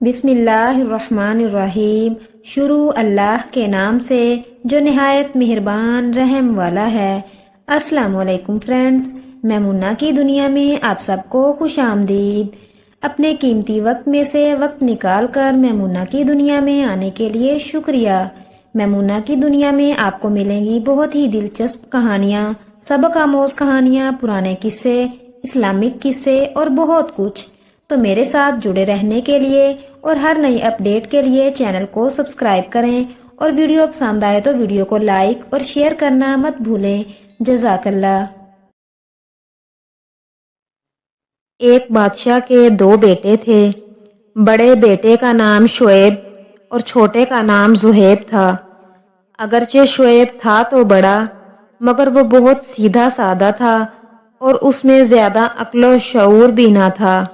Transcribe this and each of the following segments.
بسم اللہ الرحمن الرحیم۔ شروع اللہ کے نام سے جو نہایت مہربان رحم والا ہے۔ السلام علیکم فرینڈز، میمونہ کی دنیا میں آپ سب کو خوش آمدید۔ اپنے قیمتی وقت میں سے وقت نکال کر میمونہ کی دنیا میں آنے کے لیے شکریہ۔ میمونہ کی دنیا میں آپ کو ملیں گی بہت ہی دلچسپ کہانیاں، سبق آموز کہانیاں، پرانے قصے، اسلامک قصے اور بہت کچھ۔ تو میرے ساتھ جڑے رہنے کے لیے اور ہر نئی اپڈیٹ کے لیے چینل کو سبسکرائب کریں، اور ویڈیو پسند آئے تو ویڈیو کو لائک اور شیئر کرنا مت بھولیں۔ جزاک اللہ۔ ایک بادشاہ کے دو بیٹے تھے۔ بڑے بیٹے کا نام شعیب اور چھوٹے کا نام زہیب تھا۔ اگرچہ شعیب تھا تو بڑا، مگر وہ بہت سیدھا سادہ تھا اور اس میں زیادہ عقل و شعور بھی نہ تھا،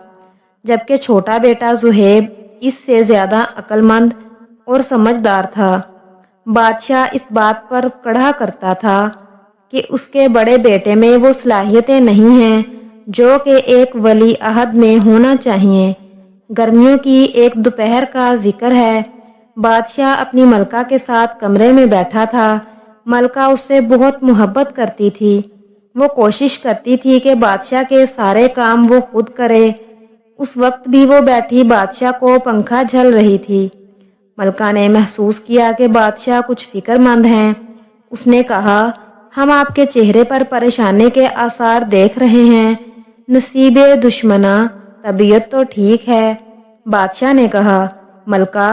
جبکہ چھوٹا بیٹا زہیب اس سے زیادہ عقل مند اور سمجھدار تھا۔ بادشاہ اس بات پر کڑھا کرتا تھا کہ اس کے بڑے بیٹے میں وہ صلاحیتیں نہیں ہیں جو کہ ایک ولی عہد میں ہونا چاہیے۔ گرمیوں کی ایک دوپہر کا ذکر ہے۔ بادشاہ اپنی ملکہ کے ساتھ کمرے میں بیٹھا تھا۔ ملکہ اس سے بہت محبت کرتی تھی۔ وہ کوشش کرتی تھی کہ بادشاہ کے سارے کام وہ خود کرے۔ اس وقت بھی وہ بیٹھی بادشاہ کو پنکھا جھل رہی تھی۔ ملکہ نے محسوس کیا کہ بادشاہ کچھ فکر مند ہیں۔ اس نے کہا، ہم آپ کے چہرے پر پریشانی کے آثار دیکھ رہے ہیں۔ نصیب دشمنا، طبیعت تو ٹھیک ہے۔ بادشاہ نے کہا، ملکہ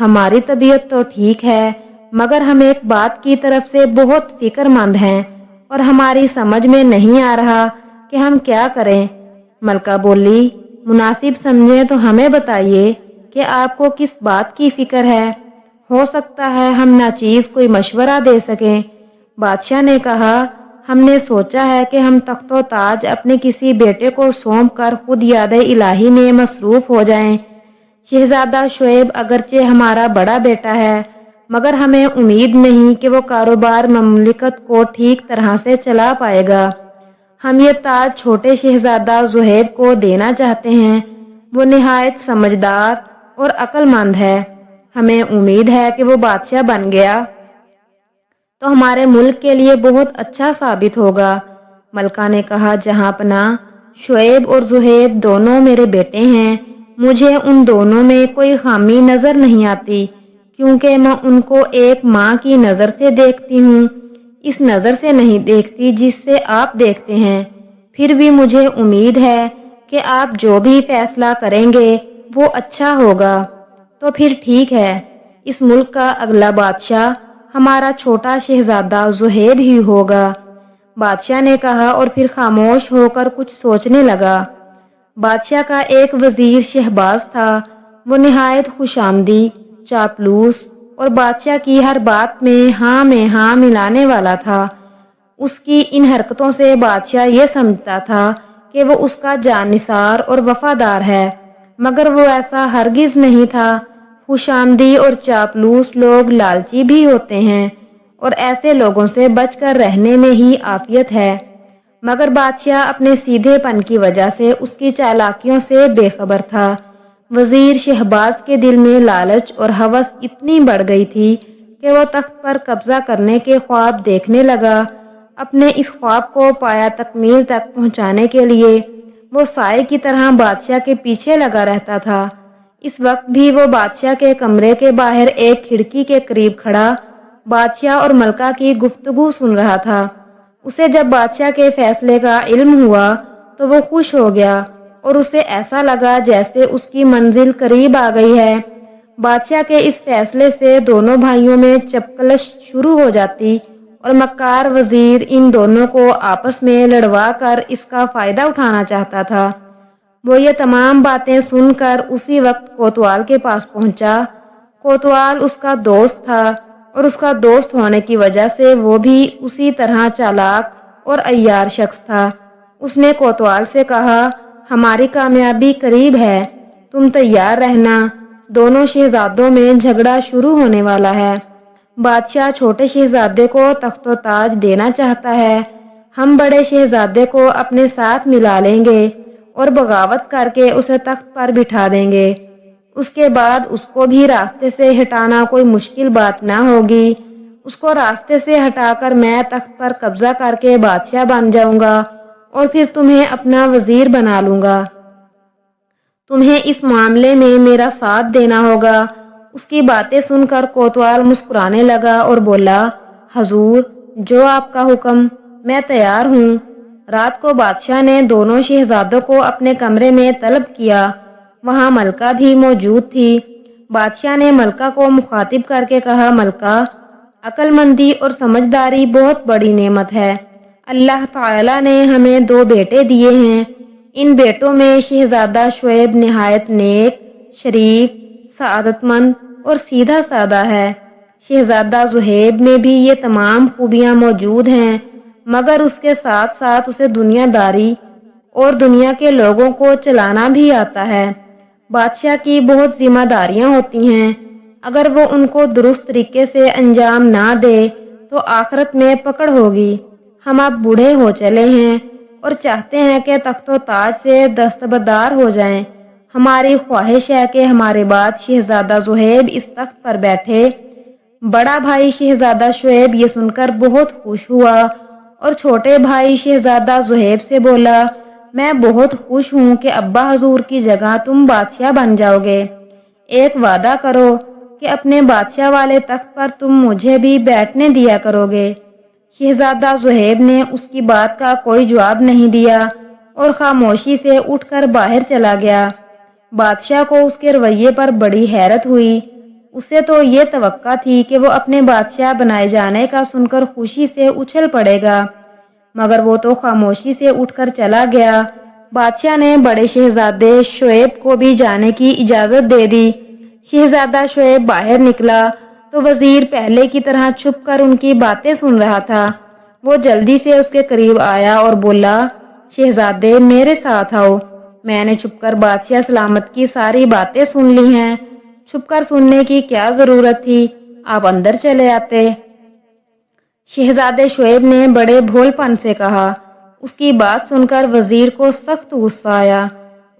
ہماری طبیعت تو ٹھیک ہے، مگر ہم ایک بات کی طرف سے بہت فکر مند ہیں اور ہماری سمجھ میں نہیں آ رہا کہ ہم کیا کریں۔ ملکہ بولی، مناسب سمجھیں تو ہمیں بتائیے کہ آپ کو کس بات کی فکر ہے، ہو سکتا ہے ہم ناچیز کوئی مشورہ دے سکیں۔ بادشاہ نے کہا، ہم نے سوچا ہے کہ ہم تخت و تاج اپنے کسی بیٹے کو سونپ کر خود یاد الہی میں مصروف ہو جائیں۔ شہزادہ شعیب اگرچہ ہمارا بڑا بیٹا ہے، مگر ہمیں امید نہیں کہ وہ کاروبار مملکت کو ٹھیک طرح سے چلا پائے گا۔ ہم یہ تاج چھوٹے شہزادہ زہیب کو دینا چاہتے ہیں۔ وہ نہایت سمجھدار اور عقل مند ہے۔ ہمیں امید ہے کہ وہ بادشاہ بن گیا تو ہمارے ملک کے لیے بہت اچھا ثابت ہوگا۔ ملکہ نے کہا، جہاں پناہ، شعیب اور زہیب دونوں میرے بیٹے ہیں۔ مجھے ان دونوں میں کوئی خامی نظر نہیں آتی، کیونکہ میں ان کو ایک ماں کی نظر سے دیکھتی ہوں، اس نظر سے نہیں دیکھتی جس سے آپ دیکھتے ہیں۔ پھر بھی مجھے امید ہے کہ آپ جو بھی فیصلہ کریں گے وہ اچھا ہوگا۔ تو پھر ٹھیک ہے، اس ملک کا اگلا بادشاہ ہمارا چھوٹا شہزادہ زہیب ہی ہوگا۔ بادشاہ نے کہا اور پھر خاموش ہو کر کچھ سوچنے لگا۔ بادشاہ کا ایک وزیر شہباز تھا۔ وہ نہایت خوش آمدی، چاپلوس اور بادشاہ کی ہر بات میں ہاں ملانے والا تھا۔ اس کی ان حرکتوں سے بادشاہ یہ سمجھتا تھا کہ وہ اس کا جانثار اور وفادار ہے، مگر وہ ایسا ہرگز نہیں تھا۔ خوش آمدی اور چاپلوس لوگ لالچی بھی ہوتے ہیں، اور ایسے لوگوں سے بچ کر رہنے میں ہی عافیت ہے۔ مگر بادشاہ اپنے سیدھے پن کی وجہ سے اس کی چالاکیوں سے بے خبر تھا۔ وزیر شہباز کے دل میں لالچ اور ہوس اتنی بڑھ گئی تھی کہ وہ تخت پر قبضہ کرنے کے خواب دیکھنے لگا۔ اپنے اس خواب کو پایا تکمیل تک پہنچانے کے لیے وہ سائے کی طرح بادشاہ کے پیچھے لگا رہتا تھا۔ اس وقت بھی وہ بادشاہ کے کمرے کے باہر ایک کھڑکی کے قریب کھڑا بادشاہ اور ملکہ کی گفتگو سن رہا تھا۔ اسے جب بادشاہ کے فیصلے کا علم ہوا تو وہ خوش ہو گیا اور اسے ایسا لگا جیسے اس کی منزل قریب آ گئی ہے۔ بادشاہ کے اس فیصلے سے دونوں بھائیوں میں چپکلش شروع ہو جاتی اور مکار وزیر ان دونوں کو آپس میں لڑوا کر اس کا فائدہ اٹھانا چاہتا تھا۔ وہ یہ تمام باتیں سن کر اسی وقت کوتوال کے پاس پہنچا۔ کوتوال اس کا دوست تھا اور اس کا دوست ہونے کی وجہ سے وہ بھی اسی طرح چالاک اور عیار شخص تھا۔ اس نے کوتوال سے کہا، ہماری کامیابی قریب ہے، تم تیار رہنا، دونوں شہزادوں میں جھگڑا شروع ہونے والا ہے۔ بادشاہ چھوٹے شہزادے کو تخت و تاج دینا چاہتا ہے، ہم بڑے شہزادے کو اپنے ساتھ ملا لیں گے اور بغاوت کر کے اسے تخت پر بٹھا دیں گے۔ اس کے بعد اس کو بھی راستے سے ہٹانا کوئی مشکل بات نہ ہوگی۔ اس کو راستے سے ہٹا کر میں تخت پر قبضہ کر کے بادشاہ بن جاؤں گا اور پھر تمہیں اپنا وزیر بنا لوں گا۔ تمہیں اس معاملے میں میرا ساتھ دینا ہوگا۔ اس کی باتیں سن کر کوتوال مسکرانے لگا اور بولا، حضور، جو آپ کا حکم، میں تیار ہوں۔ رات کو بادشاہ نے دونوں شہزادوں کو اپنے کمرے میں طلب کیا۔ وہاں ملکہ بھی موجود تھی۔ بادشاہ نے ملکہ کو مخاطب کر کے کہا، ملکہ، عقل مندی اور سمجھداری بہت بڑی نعمت ہے۔ اللہ تعالیٰ نے ہمیں 2 بیٹے دیے ہیں۔ ان بیٹوں میں شہزادہ شعیب نہایت نیک، شریف، سعادت مند اور سیدھا سادہ ہے۔ شہزادہ زہیب میں بھی یہ تمام خوبیاں موجود ہیں، مگر اس کے ساتھ ساتھ اسے دنیا داری اور دنیا کے لوگوں کو چلانا بھی آتا ہے۔ بادشاہ کی بہت ذمہ داریاں ہوتی ہیں، اگر وہ ان کو درست طریقے سے انجام نہ دے تو آخرت میں پکڑ ہوگی۔ ہم اب بوڑھے ہو چلے ہیں اور چاہتے ہیں کہ تخت و تاج سے دستبردار ہو جائیں۔ ہماری خواہش ہے کہ ہمارے بعد شہزادہ زہیب اس تخت پر بیٹھے۔ بڑا بھائی شہزادہ شعیب یہ سن کر بہت خوش ہوا اور چھوٹے بھائی شہزادہ زہیب سے بولا، میں بہت خوش ہوں کہ ابا حضور کی جگہ تم بادشاہ بن جاؤ گے۔ ایک وعدہ کرو کہ اپنے بادشاہ والے تخت پر تم مجھے بھی بیٹھنے دیا کرو گے۔ شہزادہ زہیب نے اس کی بات کا کوئی جواب نہیں دیا اور خاموشی سے اٹھ کر باہر چلا گیا۔ بادشاہ کو اس کے رویے پر بڑی حیرت ہوئی۔ اسے تو یہ توقع تھی کہ وہ اپنے بادشاہ بنائے جانے کا سن کر خوشی سے اچھل پڑے گا، مگر وہ تو خاموشی سے اٹھ کر چلا گیا۔ بادشاہ نے بڑے شہزادے شعیب کو بھی جانے کی اجازت دے دی۔ شہزادہ شعیب باہر نکلا تو وزیر پہلے کی طرح چھپ کر ان کی باتیں سن رہا تھا۔ وہ جلدی سے اس کے قریب آیا اور بولا، شہزادے، میرے ساتھ آؤ۔ میں نے چھپ کر بادشاہ سلامت کی ساری باتیں سن لی ہیں۔ چھپ کر سننے کی کیا ضرورت تھی؟ آپ اندر چلے آتے۔ شہزادے شعیب نے بڑے بھول پن سے کہا۔ اس کی بات سن کر وزیر کو سخت غصہ آیا۔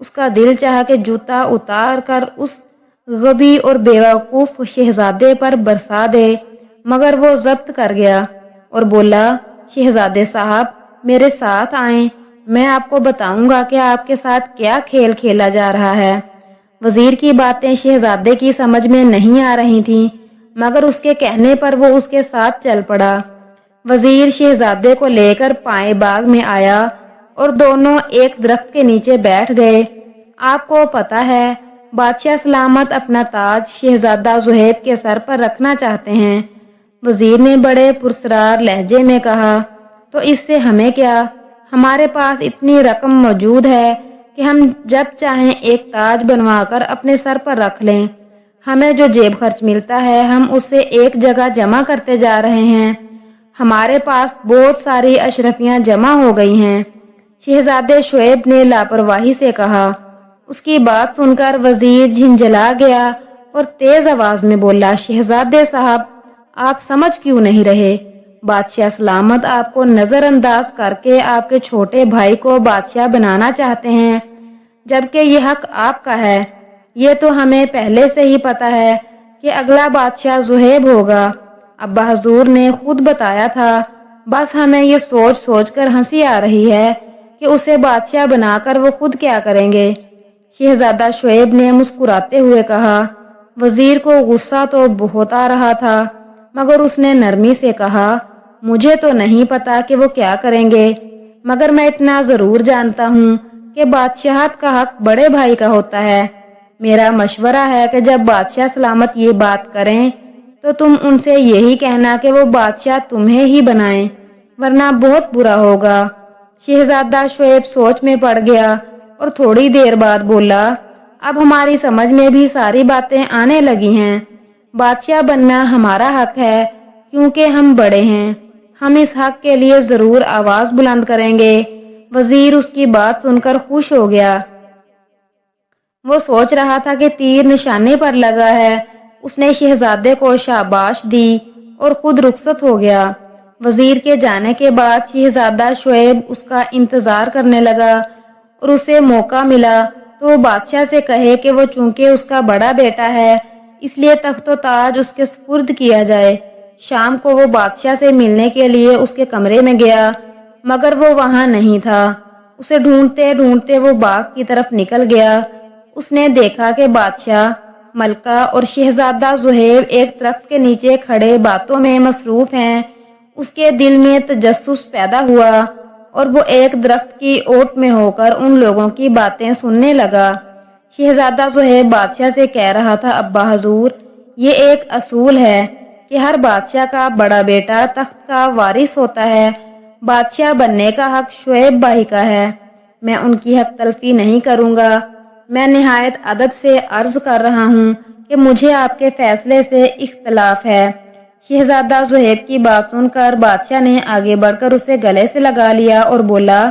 اس کا دل چاہا کہ جوتا اتار کر اس غبی اور بیوقوف شہزادے پر برسا دے، مگر وہ ضبط کر گیا اور بولا، شہزادے صاحب، میرے ساتھ آئیں، میں آپ کو بتاؤں گا کہ آپ کے ساتھ کیا کھیل کھیلا جا رہا ہے۔ وزیر کی باتیں شہزادے کی سمجھ میں نہیں آ رہی تھیں، مگر اس کے کہنے پر وہ اس کے ساتھ چل پڑا۔ وزیر شہزادے کو لے کر پائے باغ میں آیا اور دونوں ایک درخت کے نیچے بیٹھ گئے۔ آپ کو پتہ ہے، بادشاہ سلامت اپنا تاج شہزادہ زہیب کے سر پر رکھنا چاہتے ہیں۔ وزیر نے بڑے پرسرار لہجے میں کہا، تو اس سے ہمیں کیا؟ ہمارے پاس اتنی رقم موجود ہے کہ ہم جب چاہیں ایک تاج بنوا کر اپنے سر پر رکھ لیں۔ ہمیں جو جیب خرچ ملتا ہے ہم اسے ایک جگہ جمع کرتے جا رہے ہیں۔ ہمارے پاس بہت ساری اشرفیاں جمع ہو گئی ہیں۔ شہزادے شعیب نے لاپرواہی سے کہا۔ اس کی بات سن کر وزیر جھنجھلا گیا اور تیز آواز میں بولا، شہزادے صاحب، آپ سمجھ کیوں نہیں رہے؟ بادشاہ سلامت آپ کو نظر انداز کر کے آپ کے چھوٹے بھائی کو بادشاہ بنانا چاہتے ہیں، جبکہ یہ حق آپ کا ہے۔ یہ تو ہمیں پہلے سے ہی پتہ ہے کہ اگلا بادشاہ زہیب ہوگا۔ ابا حضور نے خود بتایا تھا، بس ہمیں یہ سوچ سوچ کر ہنسی آ رہی ہے کہ اسے بادشاہ بنا کر وہ خود کیا کریں گے۔ شہزادہ شعیب نے مسکراتے ہوئے کہا۔ وزیر کو غصہ تو بہت آ رہا تھا، مگر اس نے نرمی سے کہا، مجھے تو نہیں پتا کہ وہ کیا کریں گے، مگر میں اتنا ضرور جانتا ہوں کہ بادشاہت کا حق بڑے بھائی کا ہوتا ہے۔ میرا مشورہ ہے کہ جب بادشاہ سلامت یہ بات کریں تو تم ان سے یہی کہنا کہ وہ بادشاہ تمہیں ہی بنائیں، ورنہ بہت برا ہوگا۔ شہزادہ شعیب سوچ میں پڑ گیا اور تھوڑی دیر بعد بولا، اب ہماری سمجھ میں بھی ساری باتیں آنے لگی ہیں۔ بادشاہ بننا ہمارا حق ہے کیونکہ ہم بڑے ہیں۔ ہم اس حق کے لیے ضرور آواز بلند کریں گے۔ وزیر اس کی بات سن کر خوش ہو گیا۔ وہ سوچ رہا تھا کہ تیر نشانے پر لگا ہے۔ اس نے شہزادے کو شاباش دی اور خود رخصت ہو گیا۔ وزیر کے جانے کے بعد شہزادہ شعیب اس کا انتظار کرنے لگا اور اسے موقع ملا تو وہ بادشاہ سے کہے کہ وہ چونکہ اس کا بڑا بیٹا ہے اس لیے تخت و تاج اس کے سپرد کیا جائے۔ شام کو وہ بادشاہ سے ملنے کے لیے اس کے کمرے میں گیا مگر وہ وہاں نہیں تھا۔ اسے ڈھونڈتے ڈھونڈتے وہ باغ کی طرف نکل گیا۔ اس نے دیکھا کہ بادشاہ، ملکہ اور شہزادہ زہیب ایک درخت کے نیچے کھڑے باتوں میں مصروف ہیں۔ اس کے دل میں تجسس پیدا ہوا اور وہ ایک درخت کی اوٹ میں ہو کر ان لوگوں کی باتیں سننے لگا۔ شہزادہ زہیب بادشاہ سے کہہ رہا تھا، ابا حضور، یہ ایک اصول ہے کہ ہر بادشاہ کا بڑا بیٹا تخت کا وارث ہوتا ہے۔ بادشاہ بننے کا حق شعیب بھائی کا ہے۔ میں ان کی حق تلفی نہیں کروں گا۔ میں نہایت ادب سے عرض کر رہا ہوں کہ مجھے آپ کے فیصلے سے اختلاف ہے۔ شہزادہ زہیب کی بات سن کر بادشاہ نے آگے بڑھ کر اسے گلے سے لگا لیا اور بولا،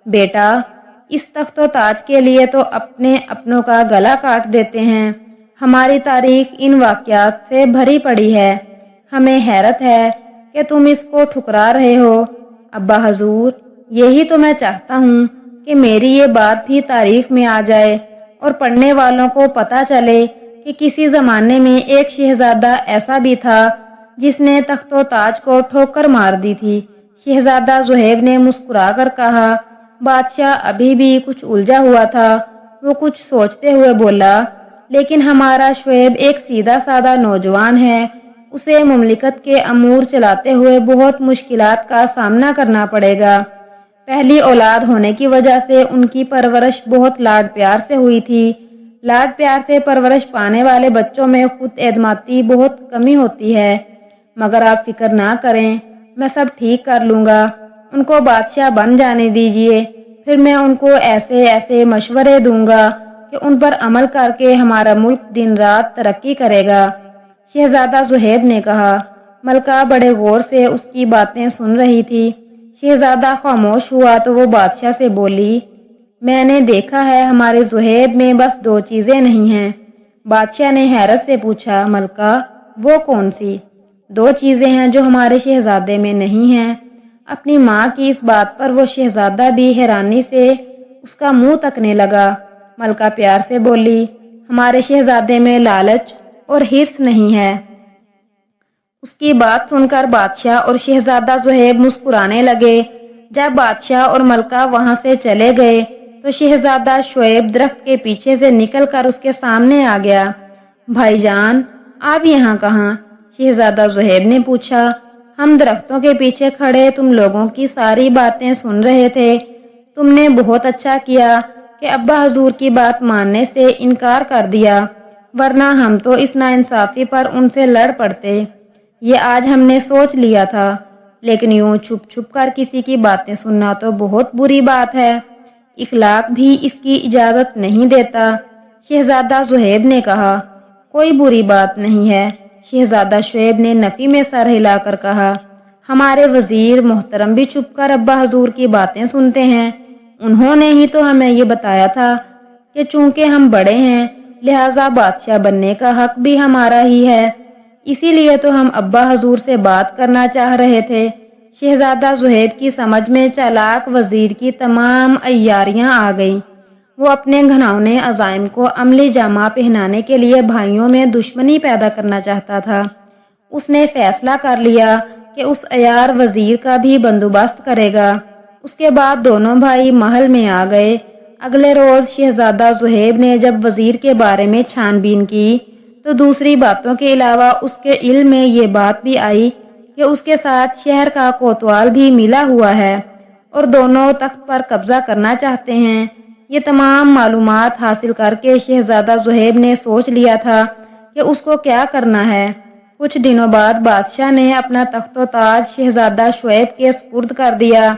بیٹا، اس تخت و تاج کے لیے تو اپنے اپنوں کا گلا کاٹ دیتے ہیں۔ ہماری تاریخ ان واقعات سے بھری پڑی ہے۔ ہمیں حیرت ہے کہ تم اس کو ٹھکرا رہے ہو۔ ابا حضور، یہی تو میں چاہتا ہوں کہ میری یہ بات بھی تاریخ میں آ جائے اور پڑھنے والوں کو پتہ چلے کہ کسی زمانے میں ایک شہزادہ ایسا بھی تھا جس نے تخت و تاج کو ٹھوکر مار دی تھی۔ شہزادہ زہیب نے مسکرا کر کہا۔ بادشاہ ابھی بھی کچھ الجھا ہوا تھا۔ وہ کچھ سوچتے ہوئے بولا، لیکن ہمارا شعیب ایک سیدھا سادہ نوجوان ہے۔ اسے مملکت کے امور چلاتے ہوئے بہت مشکلات کا سامنا کرنا پڑے گا۔ پہلی اولاد ہونے کی وجہ سے ان کی پرورش بہت لاڈ پیار سے ہوئی تھی۔ لاڈ پیار سے پرورش پانے والے بچوں میں خود اعتمادی بہت کمی ہوتی ہے۔ مگر آپ فکر نہ کریں، میں سب ٹھیک کر لوں گا۔ ان کو بادشاہ بن جانے دیجئے، پھر میں ان کو ایسے ایسے مشورے دوں گا کہ ان پر عمل کر کے ہمارا ملک دن رات ترقی کرے گا۔ شہزادہ زہیب نے کہا۔ ملکہ بڑے غور سے اس کی باتیں سن رہی تھی۔ شہزادہ خاموش ہوا تو وہ بادشاہ سے بولی، میں نے دیکھا ہے ہمارے زہیب میں بس دو چیزیں نہیں ہیں۔ بادشاہ نے حیرت سے پوچھا، ملکہ، وہ کون سی دو چیزیں ہیں جو ہمارے شہزادے میں نہیں ہیں؟ اپنی ماں کی اس بات پر وہ شہزادہ بھی حیرانی سے اس کا منہ تکنے لگا۔ ملکہ پیار سے بولی، ہمارے شہزادے میں لالچ اور حرص نہیں ہے۔ اس کی بات سن کر بادشاہ اور شہزادہ زہیب مسکرانے لگے۔ جب بادشاہ اور ملکہ وہاں سے چلے گئے تو شہزادہ شعیب درخت کے پیچھے سے نکل کر اس کے سامنے آ گیا۔ بھائی جان، آپ یہاں کہاں؟ شہزادہ زہیب نے پوچھا۔ ہم درختوں کے پیچھے کھڑے تم لوگوں کی ساری باتیں سن رہے تھے۔ تم نے بہت اچھا کیا کہ ابا حضور کی بات ماننے سے انکار کر دیا، ورنہ ہم تو اس ناانصافی پر ان سے لڑ پڑتے۔ یہ آج ہم نے سوچ لیا تھا، لیکن یوں چھپ چھپ کر کسی کی باتیں سننا تو بہت بری بات ہے۔ اخلاق بھی اس کی اجازت نہیں دیتا۔ شہزادہ زہیب نے کہا، کوئی بری بات نہیں ہے۔ شہزادہ شعیب نے نفی میں سر ہلا کر کہا، ہمارے وزیر محترم بھی چھپ کر ابا حضور کی باتیں سنتے ہیں۔ انہوں نے ہی تو ہمیں یہ بتایا تھا کہ چونکہ ہم بڑے ہیں لہٰذا بادشاہ بننے کا حق بھی ہمارا ہی ہے۔ اسی لیے تو ہم ابا حضور سے بات کرنا چاہ رہے تھے۔ شہزادہ زہیب کی سمجھ میں چالاک وزیر کی تمام عیاریاں آ گئیں۔ وہ اپنے گھناؤنے عزائم کو عملی جامہ پہنانے کے لیے بھائیوں میں دشمنی پیدا کرنا چاہتا تھا۔ اس نے فیصلہ کر لیا کہ اس عیار وزیر کا بھی بندوبست کرے گا۔ اس کے بعد دونوں بھائی محل میں آ گئے۔ اگلے روز شہزادہ زہیب نے جب وزیر کے بارے میں چھان بین کی تو دوسری باتوں کے علاوہ اس کے علم میں یہ بات بھی آئی کہ اس کے ساتھ شہر کا کوتوال بھی ملا ہوا ہے اور دونوں تخت پر قبضہ کرنا چاہتے ہیں۔ یہ تمام معلومات حاصل کر کے شہزادہ زہیب نے سوچ لیا تھا کہ اس کو کیا کرنا ہے۔ کچھ دنوں بعد بادشاہ نے اپنا تخت و تاج شہزادہ شعیب کے سپرد کر دیا۔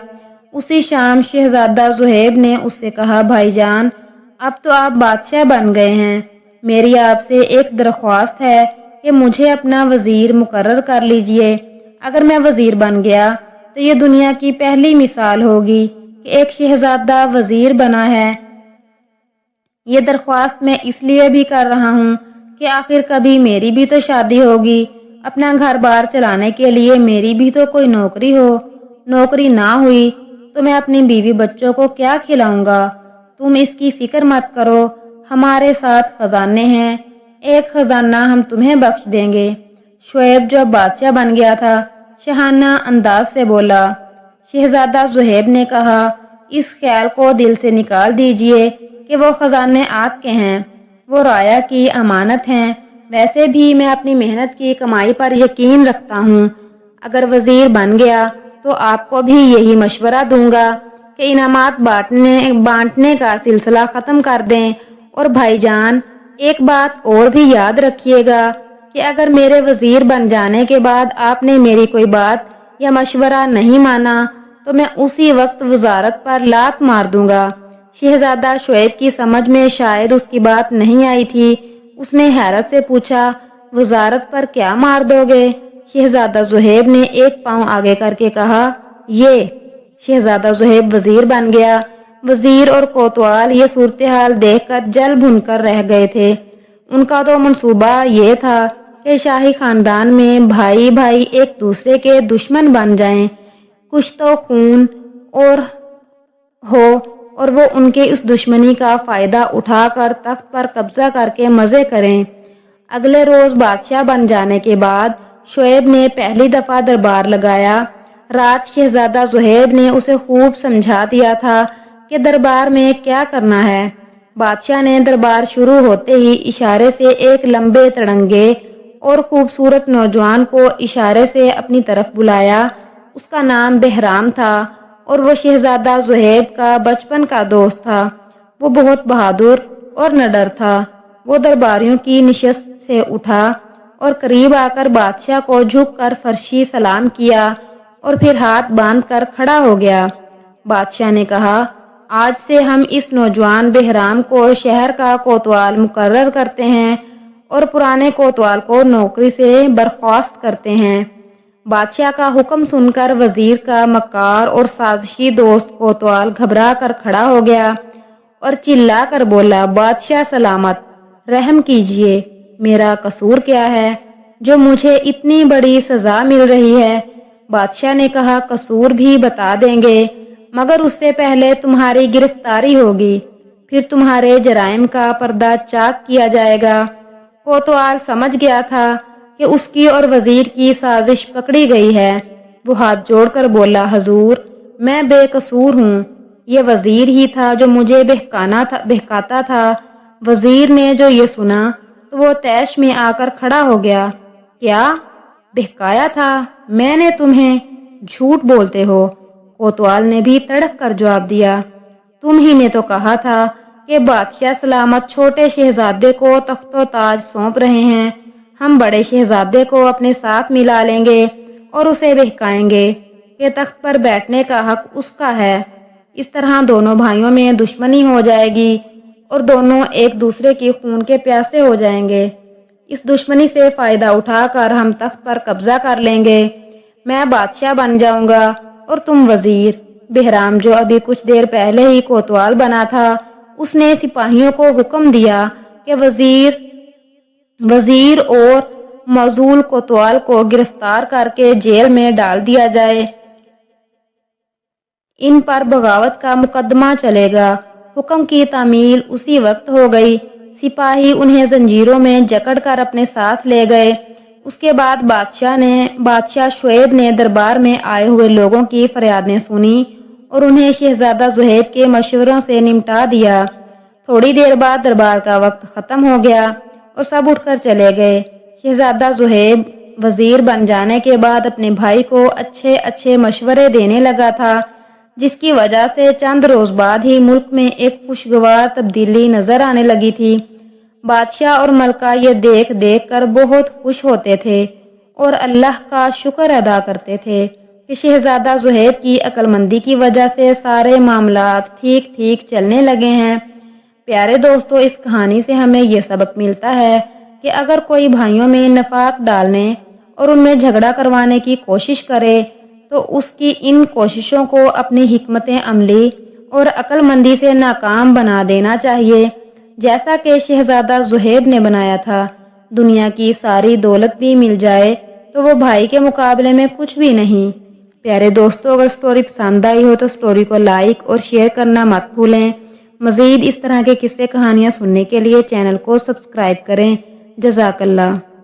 اسی شام شہزادہ زہیب نے اس سے کہا، بھائی جان، اب تو آپ بادشاہ بن گئے ہیں۔ میری آپ سے ایک درخواست ہے کہ مجھے اپنا وزیر مقرر کر لیجئے۔ اگر میں وزیر بن گیا تو یہ دنیا کی پہلی مثال ہوگی کہ ایک شہزادہ وزیر بنا ہے۔ یہ درخواست میں اس لیے بھی کر رہا ہوں کہ آخر کبھی میری بھی تو شادی ہوگی۔ اپنا گھر بار چلانے کے لیے میری بھی تو کوئی نوکری ہو۔ نوکری نہ ہوئی تو میں اپنی بیوی بچوں کو کیا کھلاؤں گا؟ تم اس کی فکر مت کرو، ہمارے ساتھ خزانے ہیں، ایک خزانہ ہم تمہیں بخش دیں گے۔ شعیب جو بادشاہ بن گیا تھا شاہانہ انداز سے بولا۔ شہزادہ زہیب نے کہا، اس خیال کو دل سے نکال دیجئے کہ وہ خزانے آپ کے ہیں، وہ رایا کی امانت ہیں۔ ویسے بھی میں اپنی محنت کی کمائی پر یقین رکھتا ہوں، اگر وزیر بن گیا تو آپ کو بھی یہی مشورہ دوں گا کہ انعامات بانٹنے کا سلسلہ ختم کر دیں۔ اور بھائی جان، ایک بات اور بھی یاد رکھیے گا کہ اگر میرے وزیر بن جانے کے بعد آپ نے میری کوئی بات یا مشورہ نہیں مانا تو میں اسی وقت وزارت پر لات مار دوں گا۔ شہزادہ شعیب کی سمجھ میں شاید اس کی بات نہیں آئی تھی، اس نے حیرت سے پوچھا، وزارت پر کیا مار دو گے؟ شہزادہ زہیب نے ایک پاؤں آگے کر کے کہا، یہ۔ شہزادہ زہیب وزیر بن گیا۔ وزیر اور کوتوال یہ صورتحال دیکھ کر جل بھن کر رہ گئے تھے۔ ان کا تو منصوبہ یہ تھا کہ شاہی خاندان میں بھائی بھائی ایک دوسرے کے دشمن بن جائیں، کچھ تو خون اور وہ ان کے اس دشمنی کا فائدہ اٹھا کر تخت پر قبضہ کر کے مزے کریں۔ اگلے روز بادشاہ بن جانے کے بعد شعیب نے پہلی دفعہ دربار لگایا۔ رات شہزادہ زہیب نے اسے خوب سمجھا دیا تھا کہ دربار میں کیا کرنا ہے۔ بادشاہ نے دربار شروع ہوتے ہی اشارے سے ایک لمبے تڑنگے اور خوبصورت نوجوان کو اشارے سے اپنی طرف بلایا۔ اس کا نام بہرام تھا اور وہ شہزادہ زہیب کا بچپن کا دوست تھا۔ وہ بہت بہادر اور نڈر تھا۔ وہ درباریوں کی نشست سے اٹھا اور قریب آ کر بادشاہ کو جھک کر فرشی سلام کیا اور پھر ہاتھ باندھ کر کھڑا ہو گیا۔ بادشاہ نے کہا، آج سے ہم اس نوجوان بہرام کو شہر کا کوتوال مقرر کرتے ہیں اور پرانے کوتوال کو نوکری سے برخاست کرتے ہیں۔ بادشاہ کا حکم سن کر وزیر کا مکار اور سازشی دوست کوتوال گھبرا کر کھڑا ہو گیا اور چلا کر بولا، بادشاہ سلامت، رحم کیجئے، میرا قصور کیا ہے جو مجھے اتنی بڑی سزا مل رہی ہے؟ بادشاہ نے کہا، قصور بھی بتا دیں گے، مگر اس سے پہلے تمہاری گرفتاری ہوگی، پھر تمہارے جرائم کا پردہ چاک کیا جائے گا۔ کوتوال سمجھ گیا تھا کہ اس کی اور وزیر کی سازش پکڑی گئی ہے۔ وہ ہاتھ جوڑ کر بولا، حضور، میں بے قصور ہوں، یہ وزیر ہی تھا جو مجھے بہکاتا تھا۔ وزیر نے جو یہ سنا تو وہ طیش میں آ کر کھڑا ہو گیا۔ کیا بہکایا تھا میں نے تمہیں؟ جھوٹ بولتے ہو۔ کوتوال نے بھی تڑک کر جواب دیا، تم ہی نے تو کہا تھا کہ بادشاہ سلامت چھوٹے شہزادے کو تخت و تاج سونپ رہے ہیں، ہم بڑے شہزادے کو اپنے ساتھ ملا لیں گے اور اسے بہکائیں گے کہ تخت پر بیٹھنے کا حق اس کا ہے۔ اس طرح دونوں بھائیوں میں دشمنی ہو جائے گی اور دونوں ایک دوسرے کی خون کے پیاسے ہو جائیں گے۔ اس دشمنی سے فائدہ اٹھا کر ہم تخت پر قبضہ کر لیں گے، میں بادشاہ بن جاؤں گا اور تم وزیر۔ بہرام جو ابھی کچھ دیر پہلے ہی کوتوال بنا تھا، اس نے سپاہیوں کو حکم دیا کہ وزیر اور معزول کوتوال کو گرفتار کر کے جیل میں ڈال دیا جائے، ان پر بغاوت کا مقدمہ چلے گا۔ حکم کی تعمیل اسی وقت ہو گئی۔ سپاہی انہیں زنجیروں میں جکڑ کر اپنے ساتھ لے گئے۔ اس کے بعد بادشاہ شعیب نے دربار میں آئے ہوئے لوگوں کی فریادیں سنی اور انہیں شہزادہ زہیب کے مشوروں سے نمٹا دیا۔ تھوڑی دیر بعد دربار کا وقت ختم ہو گیا اور سب اٹھ کر چلے گئے۔ شہزادہ زہیب وزیر بن جانے کے بعد اپنے بھائی کو اچھے مشورے دینے لگا تھا، جس کی وجہ سے چند روز بعد ہی ملک میں ایک خوشگوار تبدیلی نظر آنے لگی تھی۔ بادشاہ اور ملکہ یہ دیکھ کر بہت خوش ہوتے تھے اور اللہ کا شکر ادا کرتے تھے کہ شہزادہ زہیب کی عقل مندی کی وجہ سے سارے معاملات ٹھیک چلنے لگے ہیں۔ پیارے دوستو، اس کہانی سے ہمیں یہ سبق ملتا ہے کہ اگر کوئی بھائیوں میں نفاق ڈالنے اور ان میں جھگڑا کروانے کی کوشش کرے تو اس کی ان کوششوں کو اپنی حکمت عملی اور عقل مندی سے ناکام بنا دینا چاہیے، جیسا کہ شہزادہ زہیب نے بنایا تھا۔ دنیا کی ساری دولت بھی مل جائے تو وہ بھائی کے مقابلے میں کچھ بھی نہیں۔ پیارے دوستو، اگر سٹوری پسند آئی ہو تو سٹوری کو لائک اور شیئر کرنا مت بھولیں۔ مزید اس طرح کے قصے کہانیاں سننے کے لیے چینل کو سبسکرائب کریں۔ جزاک اللہ۔